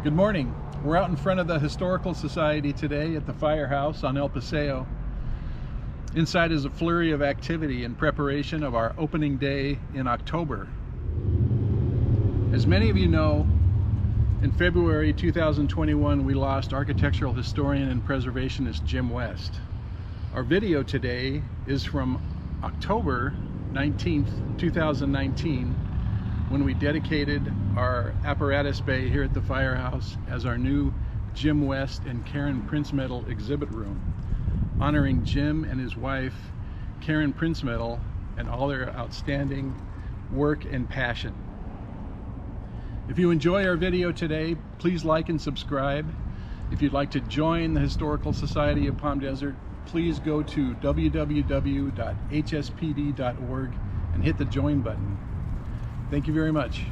Good morning. We're out in front of the Historical Society today at the firehouse on El Paseo. Inside is a flurry of activity in preparation of our opening day in October. As many of you know, in February 2021 we lost architectural historian and preservationist Jim West. Our video today is from October 19th, 2019, when we dedicated our apparatus bay here at the firehouse as our new Jim West and Karen Prinzmetal exhibit room, honoring Jim and his wife Karen Prinzmetal and all their outstanding work and passion. If you enjoy our video today, please like and subscribe. If you'd like to join the Historical Society of Palm Desert, please go to www.hspd.org and hit the join button. Thank you very much.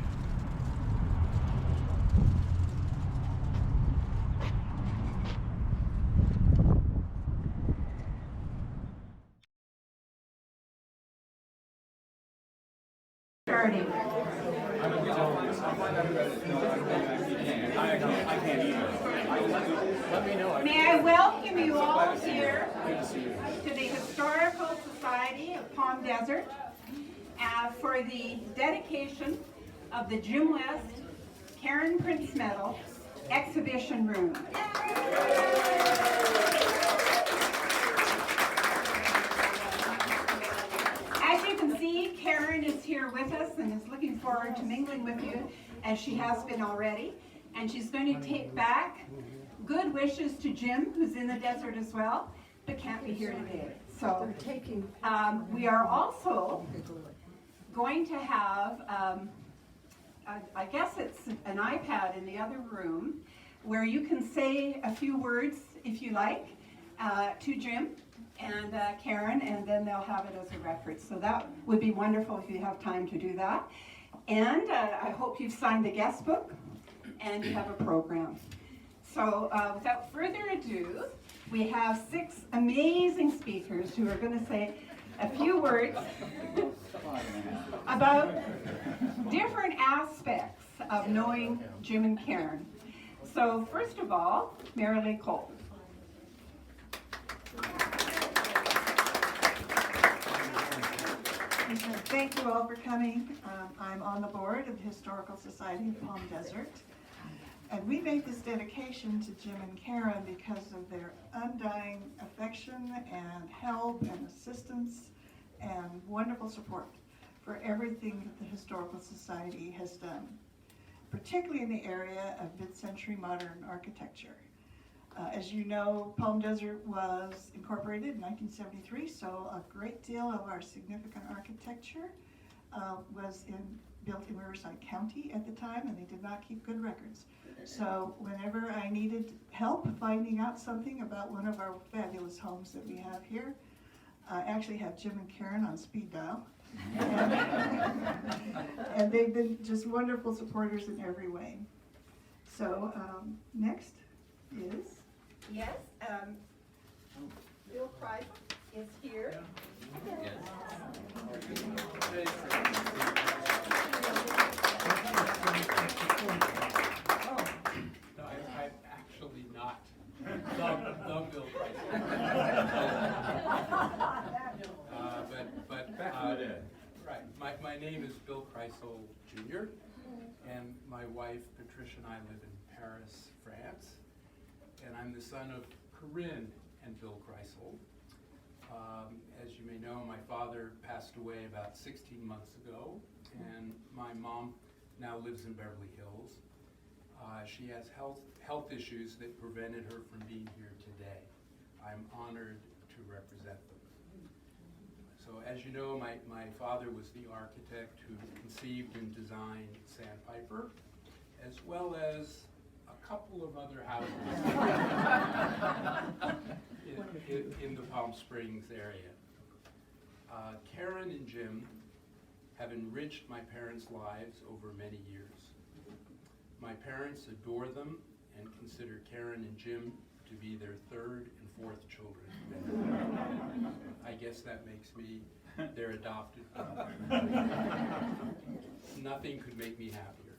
Starting. May I welcome you all here to the Historical Society of Palm Desert for the dedication of the Jim West, Karen Prinzmetal exhibition room. As you can see, Karen is here with us and is looking forward to mingling with you as she has been already. And she's going to take back good wishes to Jim, who's in the desert as well, but can't be here today. So we are also going to have, I guess it's an iPad in the other room, where you can say a few words, if you like, to Jim and Karen, and then they'll have it as a record. So that would be wonderful if you have time to do that. And I hope you've signed the guest book and you have a program. So without further ado, we have 6 amazing speakers who are going to say a few words about different aspects of knowing Jim and Karen. So first of all, Marilyn Cole. Thank you all for coming. I'm on the board of the Historical Society of Palm Desert. And we made this dedication to Jim and Karen because of their undying affection and help and assistance and wonderful support for everything that the Historical Society has done, particularly in the area of mid-century modern architecture. As you know, Palm Desert was incorporated in 1973, so a great deal of our significant architecture was built in Riverside County at the time, and they did not keep good records. So whenever I needed help finding out something about one of our fabulous homes that we have here, I actually have Jim and Karen on speed dial. And they've been just wonderful supporters in every way. So next is... Yes, Bill Kreisel is here. I'm actually not the Bill Kreisel. Right. My name is Bill Kreisel Jr. and my wife Patricia and I live in Paris, France. And I'm the son of Corinne and Bill Kreisel. As you may know, my father passed away about 16 months ago, and my mom now lives in Beverly Hills. She has health issues that prevented her from being here today. I'm honored to represent them. So as you know, my father was the architect who conceived and designed Sandpiper, as well as a couple of other houses in the Palm Springs area. Karen and Jim have enriched my parents' lives over many years. My parents adore them and consider Karen and Jim to be their 3rd and 4th children. I guess that makes me their adopted father. Nothing could make me happier.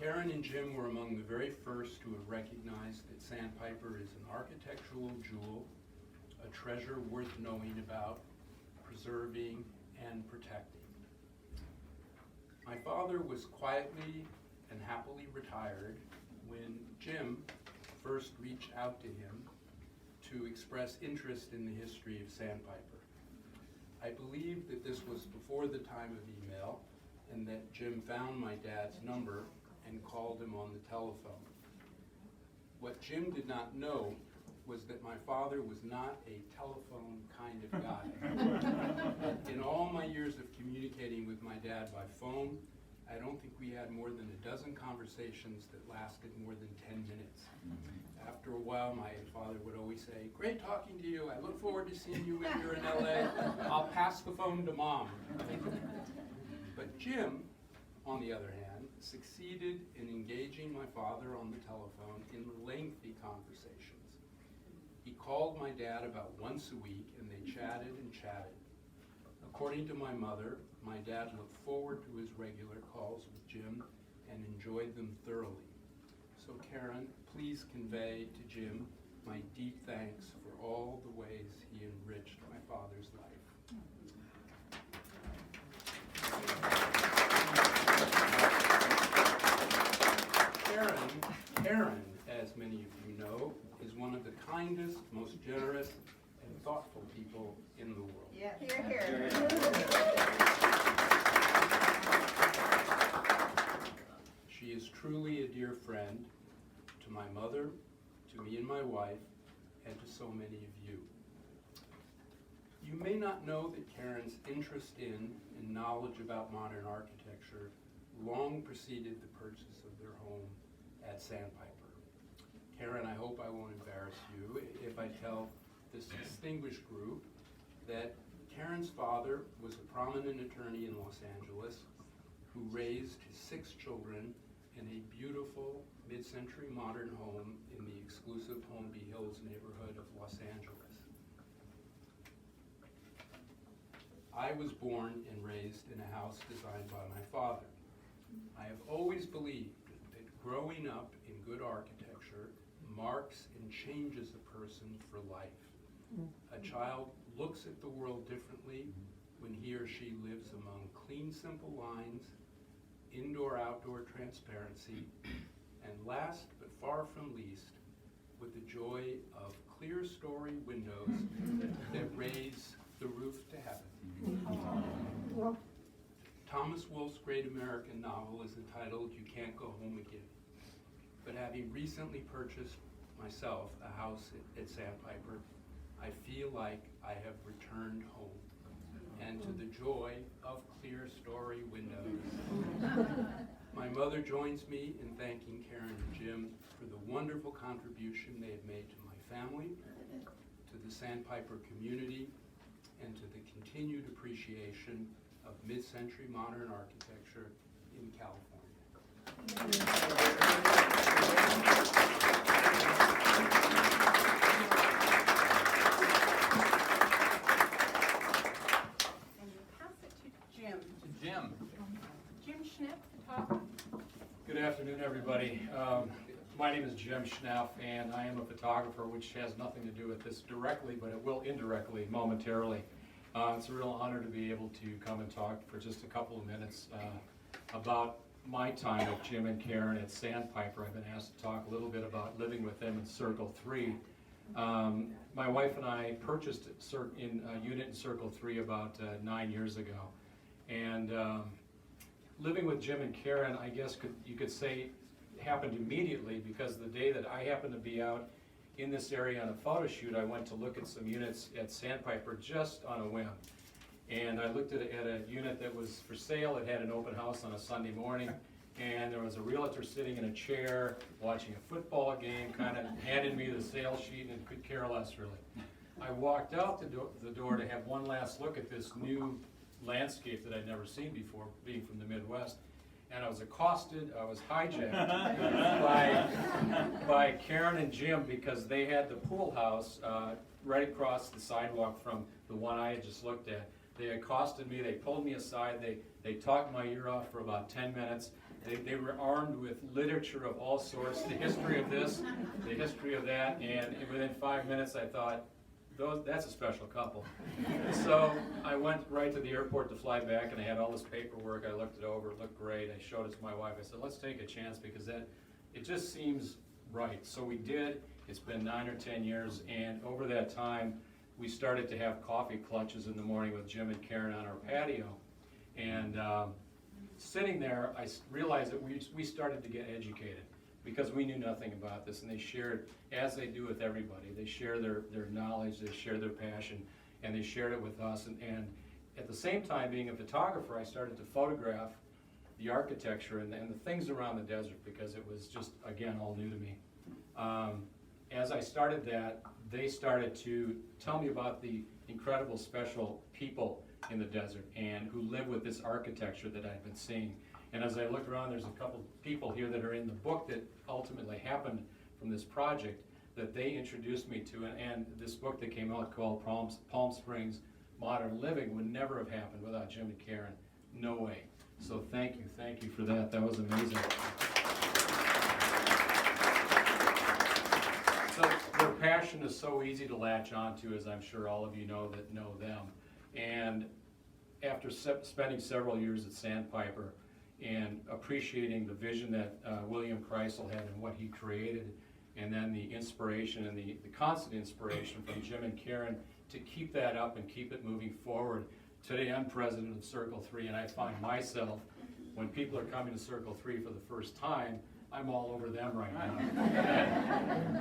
Karen and Jim were among the very first to have recognized that Sandpiper is an architectural jewel, a treasure worth knowing about, preserving, and protecting. My father was quietly and happily retired when Jim first reached out to him to express interest in the history of Sandpiper. I believe that this was before the time of email, and that Jim found my dad's number and called him on the telephone. What Jim did not know was that my father was not a telephone kind of guy. In all my years of communicating with my dad by phone, I don't think we had more than a dozen conversations that lasted more than 10 minutes. After a while, my father would always say, "Great talking to you. I look forward to seeing you when you're in LA. I'll pass the phone to Mom." But Jim, on the other hand, succeeded in engaging my father on the telephone in lengthy conversations. He called my dad about once a week, and they chatted and chatted. According to my mother, my dad looked forward to his regular calls with Jim and enjoyed them thoroughly. So Karen, please convey to Jim my deep thanks for all the ways he enriched my father's life. Karen, as many of you know, is one of the kindest, most generous, and thoughtful people in the world. Yeah, hear, hear. She is truly a dear friend to my mother, to me and my wife, and to so many of you. You may not know that Karen's interest in and knowledge about modern architecture long preceded the purchase of their home at Sandpiper. Karen, I hope I won't embarrass you if I tell this distinguished group that Karen's father was a prominent attorney in Los Angeles who raised his 6 children in a beautiful mid-century modern home in the exclusive Holmby Hills neighborhood of Los Angeles. I was born and raised in a house designed by my father. I have always believed that growing up in good architecture marks and changes a person for life. A child looks at the world differently when he or she lives among clean, simple lines, indoor-outdoor transparency, and last but far from least, with the joy of clear-story windows that raise the roof to heaven. Thomas Wolfe's great American novel is entitled You Can't Go Home Again. But having recently purchased myself a house at Sandpiper, I feel like I have returned home, and to the joy of clear-story windows. My mother joins me in thanking Karen and Jim for the wonderful contribution they have made to my family, to the Sandpiper community, and to the continued appreciation of mid-century modern architecture in California. And you pass it to Jim. Jim. Jim Schnipp, photographer. Good afternoon, everybody. My name is Jim Schnapp, and I am a photographer, which has nothing to do with this directly, but it will indirectly, momentarily. It's a real honor to be able to come and talk for just a couple of minutes about my time with Jim and Karen at Sandpiper. I've been asked to talk a little bit about living with them in Circle 3. My wife and I purchased a unit in Circle 3 about 9 years ago. And living with Jim and Karen, I guess you could say, happened immediately, because the day that I happened to be out in this area on a photo shoot, I went to look at some units at Sandpiper just on a whim. And I looked at a unit that was for sale. It had an open house on a Sunday morning, and there was a realtor sitting in a chair watching a football game, kind of handed me the sales sheet and could care less, really. I walked out the door to have one last look at this new landscape that I'd never seen before, being from the Midwest. And I was accosted, I was hijacked by Karen and Jim, because they had the pool house right across the sidewalk from the one I had just looked at. They accosted me, they pulled me aside, they talked my ear off for about 10 minutes. They were armed with literature of all sorts, the history of this, the history of that, and within 5 minutes I thought, that's a special couple. So I went right to the airport to fly back, and I had all this paperwork. I looked it over, it looked great. I showed it to my wife. I said, let's take a chance because it just seems right. So we did. It's been 9 or 10 years, and over that time, we started to have coffee clutches in the morning with Jim and Karen on our patio. And sitting there, I realized that we started to get educated because we knew nothing about this, and they shared, as they do with everybody, they share their knowledge, they share their passion, and they shared it with us. And at the same time, being a photographer, I started to photograph the architecture and the things around the desert because it was just, again, all new to me. As I started that, they started to tell me about the incredible special people in the desert and who live with this architecture that I've been seeing. And as I look around, there's a couple people here that are in the book that ultimately happened from this project that they introduced me to. And this book that came out called Palm Springs Modern Living would never have happened without Jim and Karen. No way. So thank you for that. That was amazing. So their passion is so easy to latch onto, as I'm sure all of you know that know them. And after spending several years at Sandpiper and appreciating the vision that William Kreisel had and what he created, and then the inspiration and the constant inspiration from Jim and Karen to keep that up and keep it moving forward. Today I'm president of Circle 3, and I find myself, when people are coming to Circle 3 for the first time, I'm all over them right now.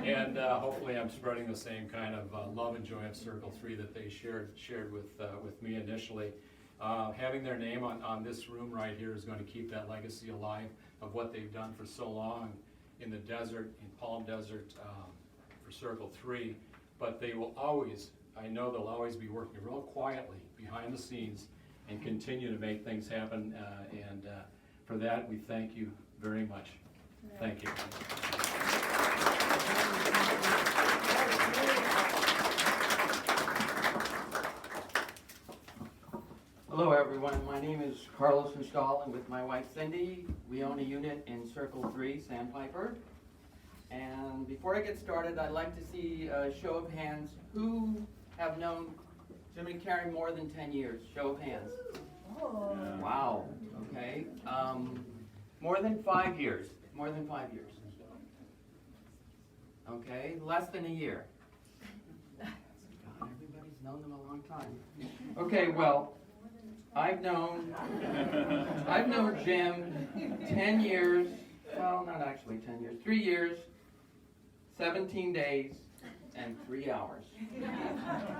And hopefully I'm spreading the same kind of love and joy of Circle 3 that they shared with me initially. Having their name on this room right here is going to keep that legacy alive of what they've done for so long in the desert, in Palm Desert, for Circle 3. But they will always, I know they'll always be working real quietly behind the scenes and continue to make things happen. And for that, we thank you very much. Thank you. Hello everyone, my name is Carlos and Stahl, and with my wife Cindy, we own a unit in Circle 3, Sandpiper. And before I get started, I'd like to see a show of hands. Who have known Jim and Karen more than 10 years? Show of hands. Oh. Wow, okay. More than 5 years. More than 5 years. Okay, less than a year. God, everybody's known them a long time. Okay, well, I've known Jim 10 years, well, not actually 10 years, 3 years, 17 days, and 3 hours.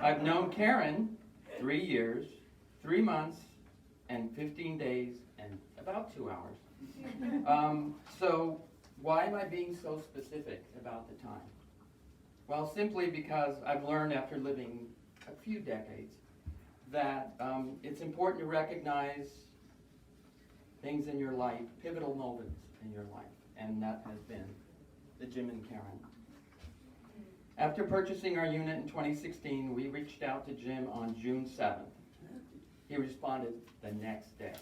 I've known Karen 3 years, 3 months, and 15 days, and about 2 hours. So why am I being so specific about the time? Well, simply because I've learned after living a few decades that it's important to recognize things in your life, pivotal moments in your life, and that has been the Jim and Karen. After purchasing our unit in 2016, we reached out to Jim on June 7th. He responded the next day.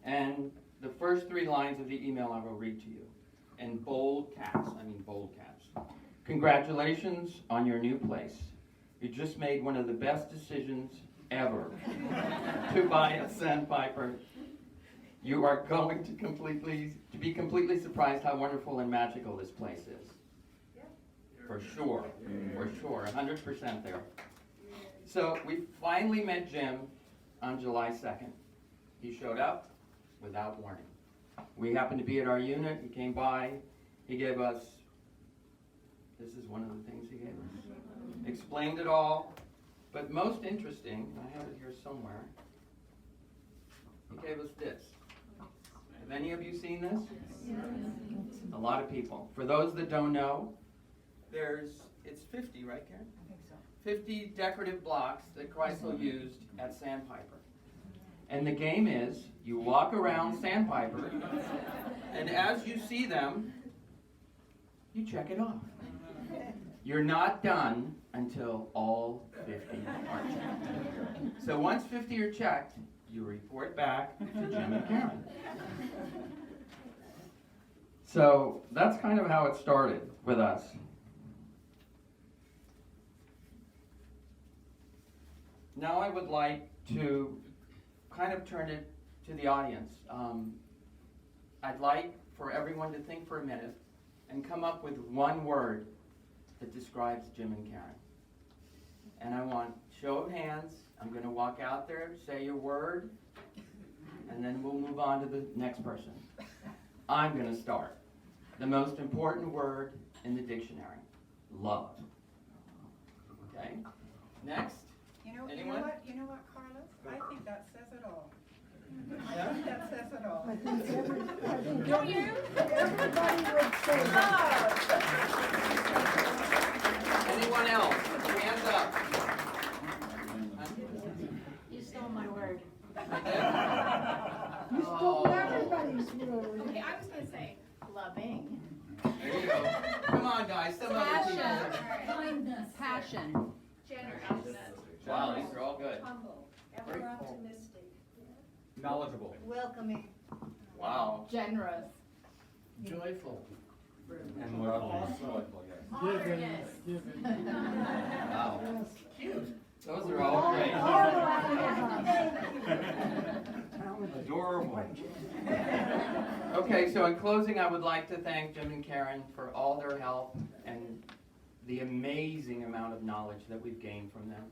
And the first 3 lines of the email I will read to you, in bold caps, I mean bold caps. Congratulations on your new place. You just made one of the best decisions ever to buy a Sandpiper. You are going to be completely surprised how wonderful and magical this place is. For sure, 100% there. So we finally met Jim on July 2nd. He showed up without warning. We happened to be at our unit. He came by. He gave us, this is one of the things he gave us. Explained it all, but most interesting, I have it here somewhere, he gave us this. Have any of you seen this? A lot of people. For those that don't know, it's 50, right, Karen? I think so. 50 decorative blocks that Kreisel used at Sandpiper. And the game is, you walk around Sandpiper, and as you see them, you check it off. You're not done until all 50 are checked. So once 50 are checked, you report back to Jim and Karen. So that's kind of how it started with us. Now I would like to kind of turn it to the audience. I'd like for everyone to think for a minute and come up with one word that describes Jim and Karen. And I want show of hands. I'm going to walk out there, say your word, and then we'll move on to the next person. I'm going to start. The most important word in the dictionary, love. Okay? Next. Anyone? You know what, Carlos? I think that says it all. Yeah? I think that says it all. Don't you? Everybody would say love. Anyone else? Hands up. You stole my word. You stole everybody's word. Okay, I was gonna say loving. There you go. Come on, guys. Some other people. Kindness. Passion. Generous. Wow, these are all good. Humble. Great. Ever optimistic. Knowledgeable. Welcoming. Wow. Generous. Joyful. And lovely. Honest. Wow. Cute. Those are all great. Adorable. Okay, so in closing, I would like to thank Jim and Karen for all their help and the amazing amount of knowledge that we've gained from them.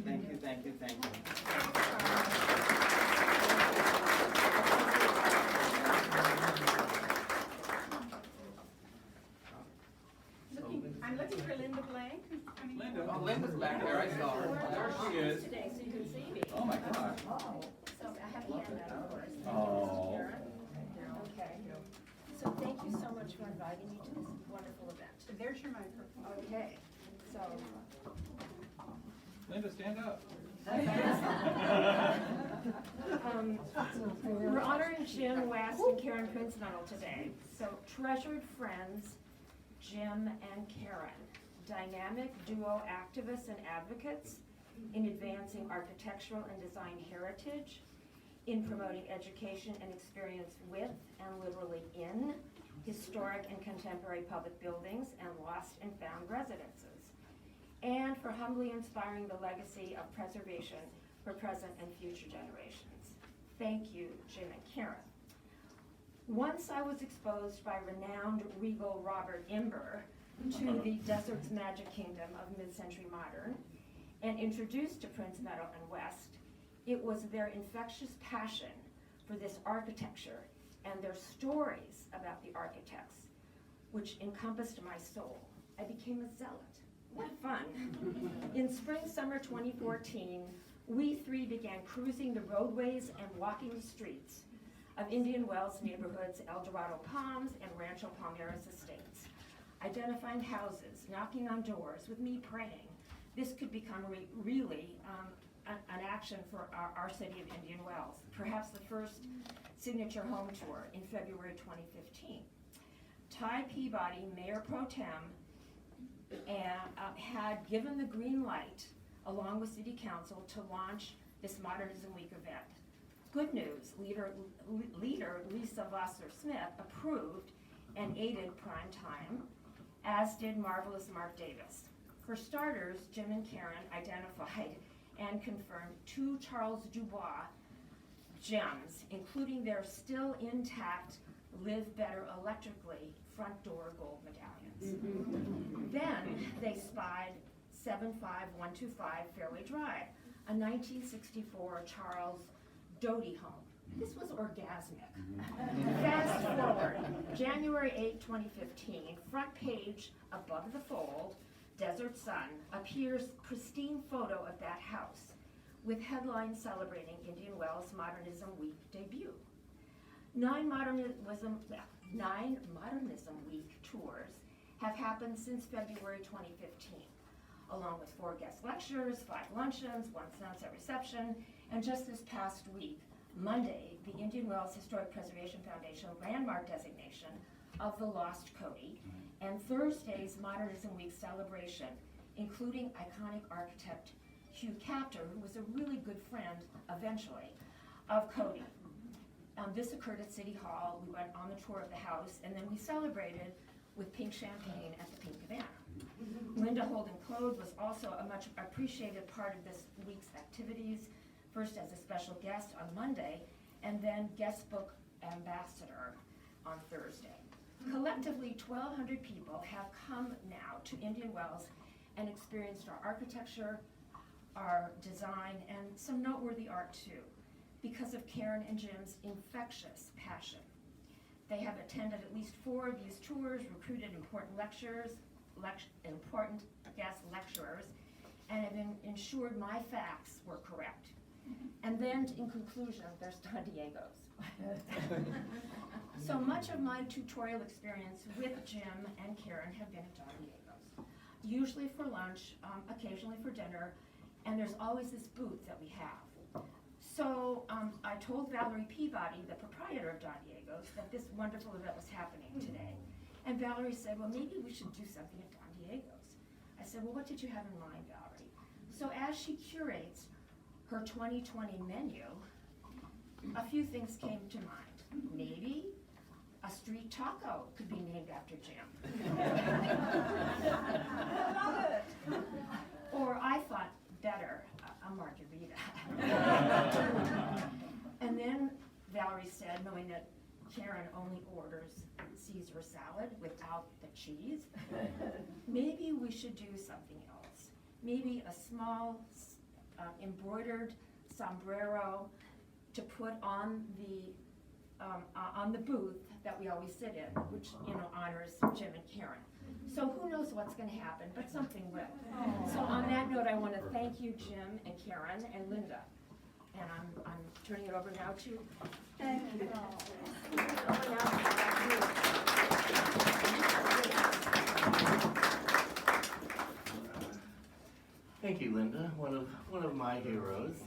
Thank you, thank you, thank you. I'm looking for Linda Blank, who's coming. Linda, Oh, Linda's back there, I saw her. there she is. Today, so you can see me. Oh my God. So I have a handout, of course. Oh. Okay. So thank you so much for inviting me to this wonderful event. There's your microphone. Okay, so. Linda, stand up. We're honoring Jim West and Karen Prinzmetal today. So treasured friends, Jim and Karen, dynamic duo activists and advocates in advancing architectural and design heritage, in promoting education and experience with and literally in historic and contemporary public buildings and lost and found residences, and for humbly inspiring the legacy of preservation for present and future generations. Thank you, Jim and Karen. Once I was exposed by renowned regal Robert Imber to the desert's magic kingdom of mid-century modern and introduced to Prinzmetal and West, it was their infectious passion for this architecture and their stories about the architects which encompassed my soul. I became a zealot. What fun. In spring-summer 2014, we three began cruising the roadways and walking the streets of Indian Wells neighborhoods, El Dorado Palms, and Rancho Palmeras estates, identifying houses, knocking on doors, with me praying this could become really an action for our city of Indian Wells, perhaps the first signature home tour in February 2015. Ty Peabody, Mayor Pro Tem, had given the green light, along with City Council, to launch this Modernism Week event. Good news, leader Lisa Wasser-Smith approved and aided prime time, as did marvelous Mark Davis. For starters, Jim and Karen identified and confirmed 2 Charles Dubois gems, including their still intact Live Better Electrically front door gold medallions. Then they spied 75125 Fairway Drive, a 1964 Charles Doty home. This was orgasmic. Fast forward, January 8, 2015, front page above the fold, Desert Sun, appears pristine photo of that house with headlines celebrating Indian Wells Modernism Week debut. 9 Modernism Week tours have happened since February 2015, along with 4 guest lectures, 5 luncheons, 1 sunset reception, and just this past week, Monday, the Indian Wells Historic Preservation Foundation landmark designation of the Lost Cody, and Thursday's Modernism Week celebration, including iconic architect Hugh Captor, who was a really good friend, eventually, of Cody. This occurred at City Hall. We went on the tour of the house, and then we celebrated with pink champagne at the Pink Cabana. Linda Holden-Claude was also a much appreciated part of this week's activities, first as a special guest on Monday, and then guest book ambassador on Thursday. Collectively, 1,200 people have come now to Indian Wells and experienced our architecture, our design, and some noteworthy art too, because of Karen and Jim's infectious passion. They have attended at least 4 of these tours, recruited important guest lecturers, and have ensured my facts were correct. And then, in conclusion, there's Don Diego's. So much of my tutorial experience with Jim and Karen have been at Don Diego's, usually for lunch, occasionally for dinner, and there's always this booth that we have. So I told Valerie Peabody, the proprietor of Don Diego's, that this wonderful event was happening today. And Valerie said, well, maybe we should do something at Don Diego's. I said, well, what did you have in mind, Valerie? So as she curates her 2020 menu, a few things came to mind. Maybe a street taco could be named after Jim. I love it. Or I thought better, a margarita. And then Valerie said, knowing that Karen only orders Caesar salad without the cheese, maybe we should do something else. Maybe a small embroidered sombrero to put on the booth that we always sit in, which honors Jim and Karen. So who knows what's going to happen, but something will. So on that note, I want to thank you, Jim and Karen and Linda. And I'm turning it over now to. Thank you. Thank you, Linda. One of my heroes.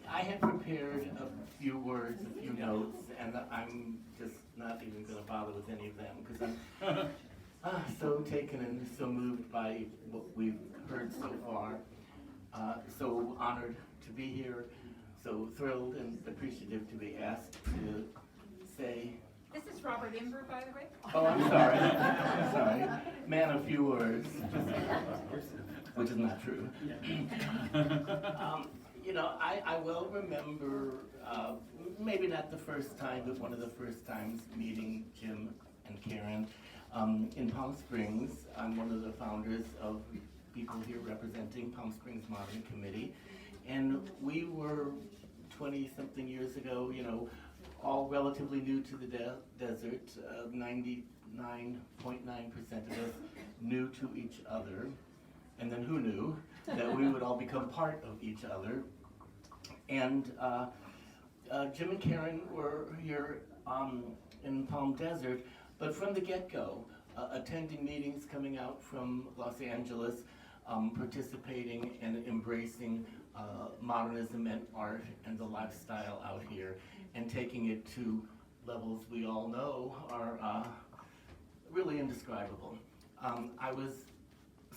I had prepared a few words, a few notes, and I'm just not even going to bother with any of them because I'm so taken and so moved by what we've heard so far. So honored to be here, so thrilled and appreciative to be asked to say. This is Robert Imber, by the way. Oh, I'm sorry. I'm sorry. Man of few words, which is not true. I well remember, maybe not the first time, but one of the first times meeting Jim and Karen in Palm Springs. I'm one of the founders of people here representing Palm Springs Modern Committee. And we were 20-something years ago, all relatively new to the desert, 99.9% of us new to each other. And then who knew that we would all become part of each other. And Jim and Karen were here in Palm Desert, but from the get-go, attending meetings coming out from Los Angeles, participating and embracing modernism and art and the lifestyle out here, and taking it to levels we all know are really indescribable. I was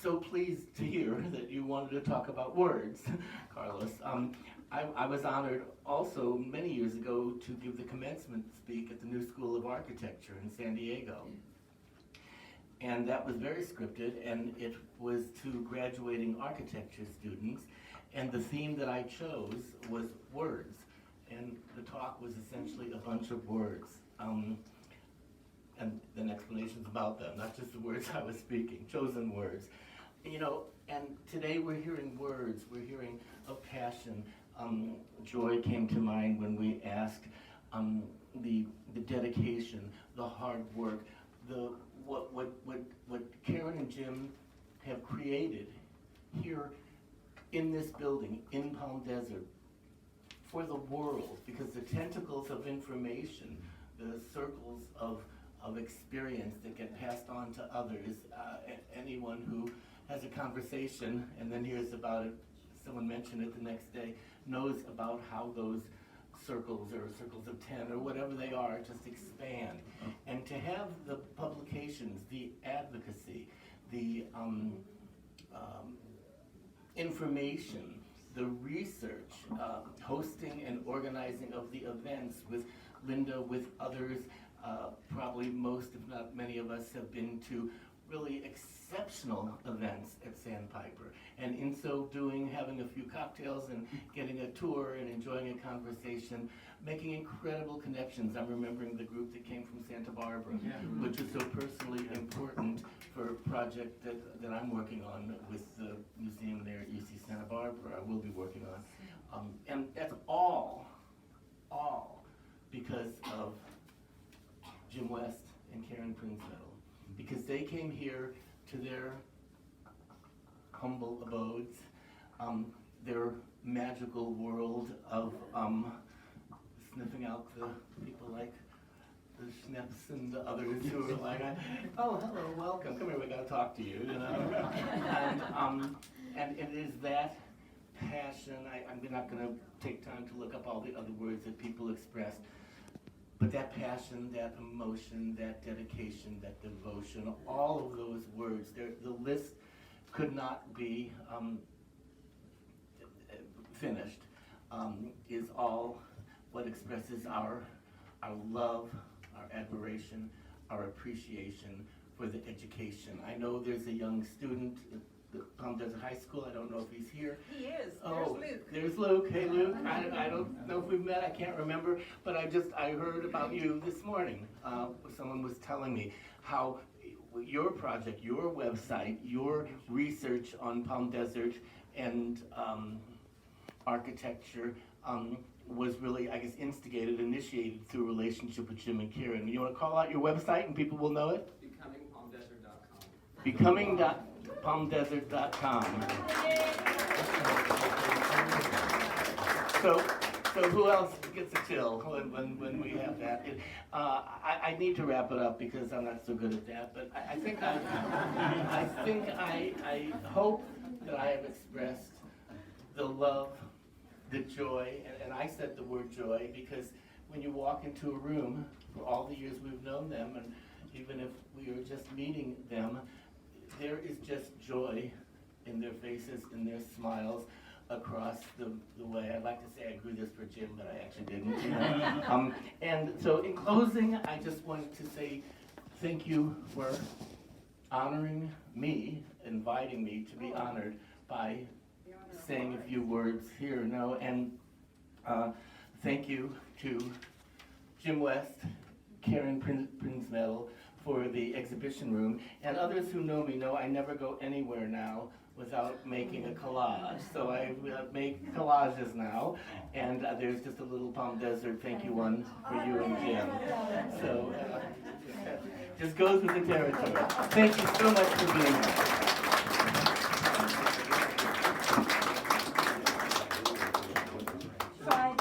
so pleased to hear that you wanted to talk about words, Carlos. I was honored also many years ago to give the commencement speak at the New School of Architecture in San Diego. And that was very scripted, and it was to graduating architecture students, and the theme that I chose was words. And the talk was essentially a bunch of words, and then explanations about them, not just the words I was speaking, chosen words. And today we're hearing words, we're hearing of passion. Joy came to mind when we asked the dedication, the hard work, what Karen and Jim have created here in this building, in Palm Desert, for the world, because the tentacles of information, the circles of experience that get passed on to others, anyone who has a conversation and then hears about it, someone mentioned it the next day, knows about how those circles or circles of 10 or whatever they are just expand. And to have the publications, the advocacy, the information, the research, hosting and organizing of the events with Linda, with others. Probably most, if not many of us, have been to really exceptional events at Sandpiper. And in so doing, having a few cocktails and getting a tour and enjoying a conversation, making incredible connections. I'm remembering the group that came from Santa Barbara, which is so personally important for a project that I'm working on with the museum there at UC Santa Barbara, I will be working on. And that's all because of Jim West and Karen Prinzmetal, because they came here to their humble abodes, their magical world of sniffing out the people like the Schneps and the others who are like, oh, hello, welcome, come here, we gotta talk to you, you know? And it is that passion, I'm not gonna take time to look up all the other words that people expressed, but that passion, that emotion, that dedication, that devotion, all of those words, the list could not be finished, is all what expresses our love, our admiration, our appreciation for the education. I know there's a young student at Palm Desert High School. I don't know if he's here. He is. Oh, There's Luke. there's Luke. Hey, Luke. I don't know if we've met. I can't remember. But I heard about you this morning. Someone was telling me how your project, your website, your research on Palm Desert and architecture was really, I guess, initiated through a relationship with Jim and Karen. You want to call out your website and people will know it? Becomingpalmdesert.com. So who else gets a chill when we have that? I need to wrap it up because I'm not so good at that, but I hope that I have expressed the love, the joy, and I said the word joy because when you walk into a room, for all the years we've known them, and even if we are just meeting them, there is just joy in their faces, in their smiles across the way. I'd like to say I grew this for Jim, but I actually didn't. You know? And so in closing, I just wanted to say thank you for honoring me, inviting me to be honored by saying a few words here. No, and thank you to Jim West, Karen Prinzmetal for the exhibition room, and others who know me know I never go anywhere now without making a collage. So I make collages now, and there's just a little Palm Desert thank you one for you and Jim. So just goes with the territory. Thank you so much for being here.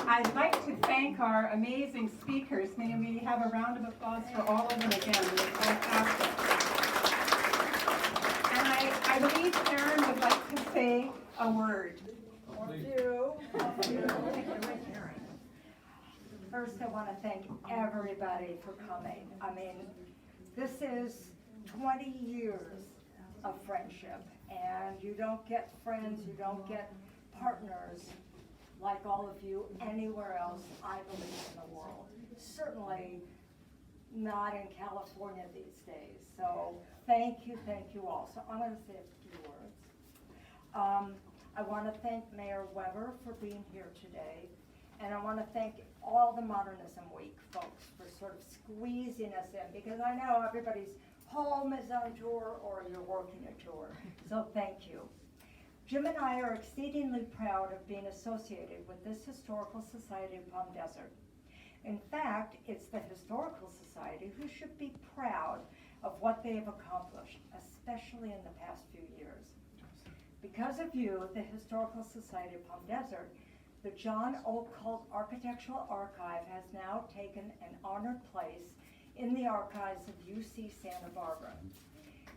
I'd like to thank our amazing speakers. May we have a round of applause for all of them again. They're fantastic. And I believe Karen would like to say a word. First, I want to thank everybody for coming. I mean, this is 20 years of friendship, and you don't get friends, you don't get partners like all of you anywhere else, I believe, in the world. Certainly not in California these days. So thank you all. So I'm going to say a few words. I want to thank Mayor Weber for being here today. And I want to thank all the Modernism Week folks for sort of squeezing us in, because I know everybody's home is on tour or you're working a tour. So thank you. Jim and I are exceedingly proud of being associated with this Historical Society of Palm Desert. In fact, it's the Historical Society who should be proud of what they have accomplished, especially in the past few years. Because of you, the Historical Society of Palm Desert, the John O. Colt Architectural Archive has now taken an honored place in the archives of UC Santa Barbara.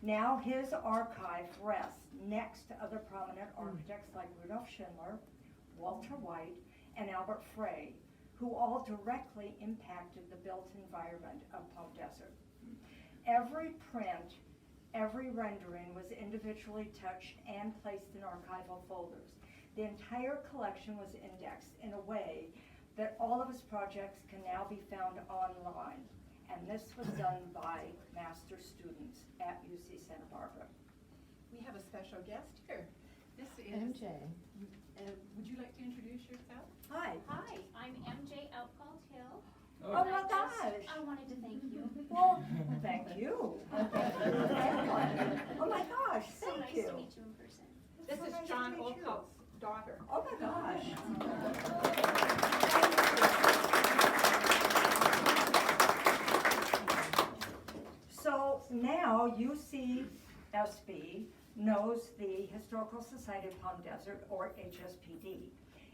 Now his archive rests next to other prominent architects like Rudolf Schindler, Walter White, and Albert Frey, who all directly impacted the built environment of Palm Desert. Every print Every rendering was individually touched and placed in archival folders. The entire collection was indexed in a way that all of his projects can now be found online. And this was done by master students at UC Santa Barbara. We have a special guest here. This is MJ. Would you like to introduce yourself? Hi. Hi, I'm MJ Outcalled Hill. Oh my gosh. I wanted to thank you. Well, thank you. Oh my gosh, So thank nice you. to meet you in person. This So is nice to John meet you. Olcott's daughter. Oh my gosh. So now UCSB knows the Historical Society of Palm Desert, or HSPD.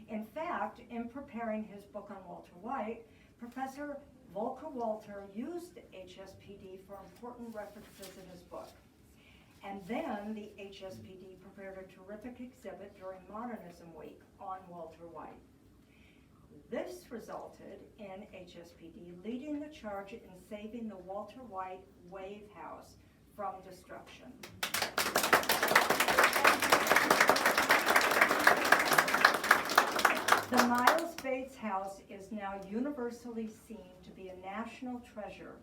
In fact, in preparing his book on Walter White, Professor Volker Walter used HSPD for important references in his book. And then the HSPD prepared a terrific exhibit during Modernism Week on Walter White. This resulted in HSPD leading the charge in saving the Walter White Wave House from destruction. The Miles Bates House is now universally seen to be a national treasure,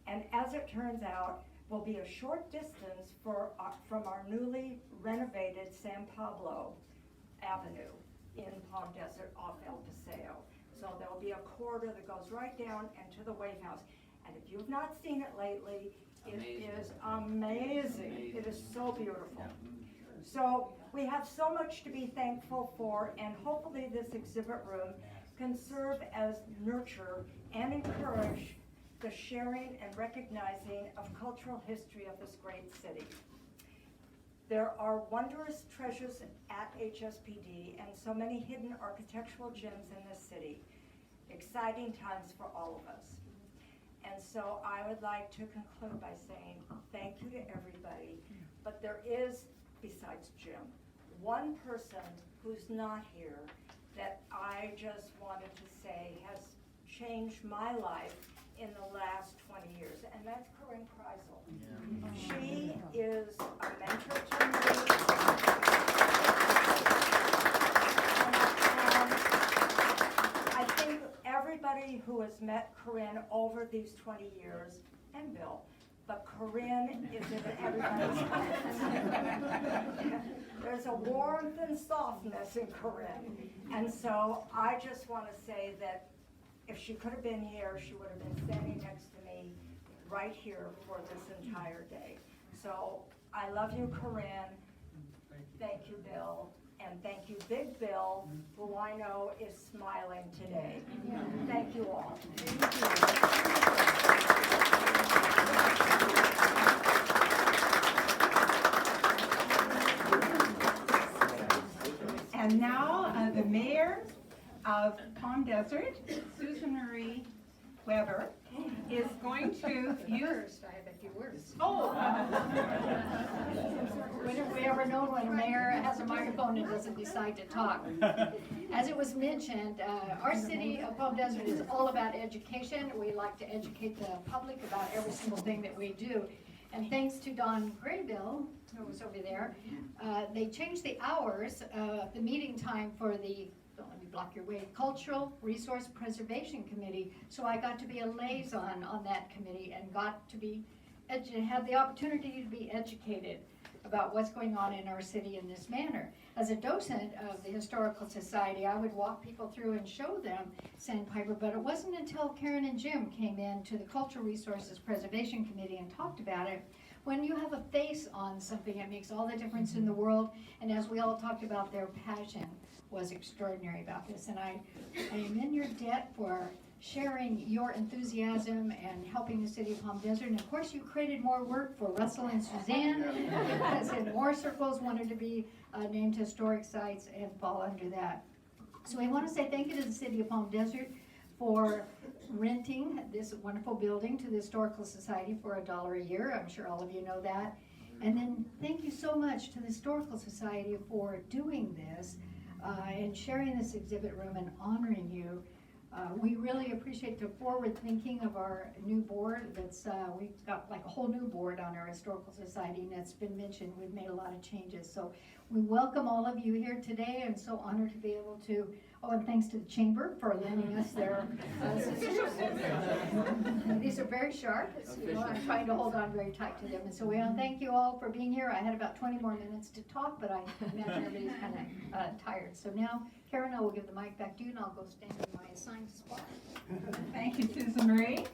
and as it turns out, will be a short distance from our newly renovated San Pablo Avenue in Palm Desert off El Paseo. So there'll be a corridor that goes right down into the Wave House. And if you've not seen it lately, it is amazing. It is so beautiful. So we have so much to be thankful for, and hopefully this exhibit room can serve as nurture and encourage the sharing and recognizing of cultural history of this great city. There are wondrous treasures at HSPD and so many hidden architectural gems in this city. Exciting times for all of us. And so I would like to conclude by saying thank you to everybody, but there is, besides Jim, one person who's not here that I just wanted to say has changed my life in the last 20 years, and that's Corinne Kreisel. She is a mentor to me. I think everybody who has met Corinne over these 20 years, and Bill, but Corinne is in everybody's heart. There's a warmth and softness in Corinne. And so I just want to say that if she could have been here, she would have been standing next to me right here for this entire day. So I love you, Corinne. Thank you, Bill. And thank you, Big Bill, who I know is smiling today. Thank you all. And now the mayor of Palm Desert, Susan Marie Weber, is going to use. I have a few words. Oh. When have we ever known when a mayor has a microphone and doesn't decide to talk? As it was mentioned, our city of Palm Desert is all about education. We like to educate the public about every single thing that we do. And thanks to Don Graybill, who was over there, they changed the hours, the meeting time for the, don't let me block your way, Cultural Resource Preservation Committee. So I got to be a liaison on that committee and got to be, had the opportunity to be educated about what's going on in our city in this manner. As a docent of the Historical Society, I would walk people through and show them Sandpiper, but it wasn't until Karen and Jim came in to the Cultural Resources Preservation Committee and talked about it. When you have a face on something, it makes all the difference in the world, and as we all talked about, their passion was extraordinary about this, and I am in your debt for sharing your enthusiasm and helping the city of Palm Desert. And of course, you created more work for Russell and Suzanne, because in more circles wanted to be named historic sites and fall under that. So we want to say thank you to the city of Palm Desert for renting this wonderful building to the Historical Society for $1 a year. I'm sure all of you know that. And then thank you so much to the Historical Society for doing this and sharing this exhibit room and honoring you. We really appreciate the forward thinking of our new board. That's, we've got like a whole new board on our Historical Society, and it's been mentioned, we've made a lot of changes. So we welcome all of you here today, and so honored to be able to, oh, and thanks to the Chamber for lending us their scissors. These are very sharp, you know, I'm trying to hold on very tight to them. And so we want to thank you all for being here. I had about 20 more minutes to talk, but I imagine everybody's kind of tired. So now, Karen, I will give the mic back to you, and I'll go stand in my assigned spot. Thank you, Susan Marie.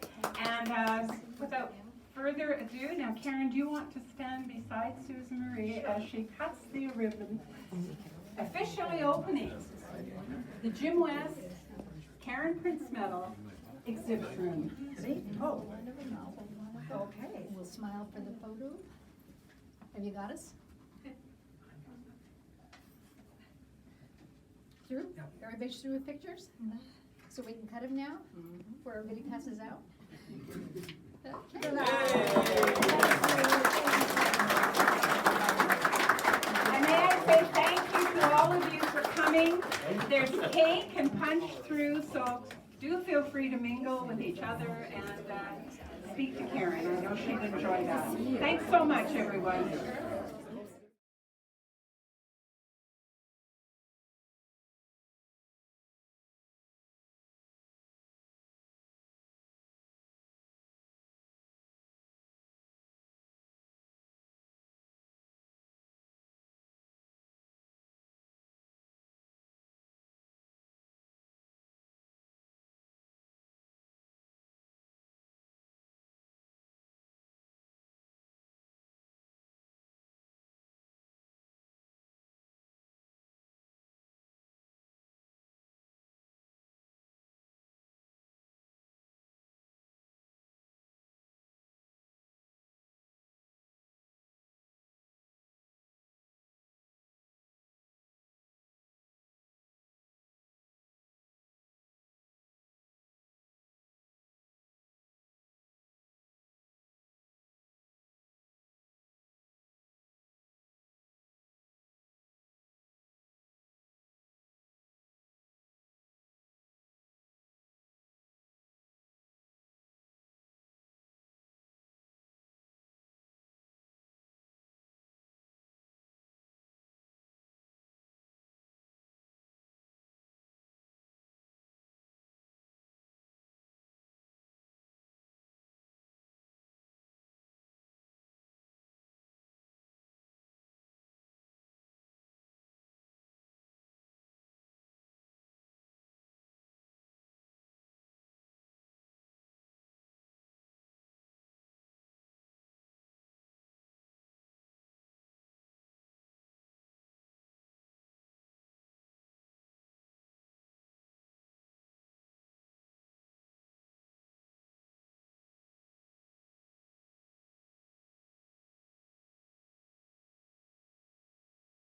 And without further ado, now Karen, do you want to stand beside Susan Marie as she cuts the ribbon, officially opening the Jim West Karen Prinzmetal exhibit room? Oh, okay. We'll smile for the photo. Have you got us? Through? Everybody's through with pictures? So we can cut them now, before everybody passes out? Okay. And may I say thank you to all of you for coming. There's cake and punch through, so do feel free to mingle with each other and speak to Karen. I know she'd enjoy that. Thanks so much, everyone.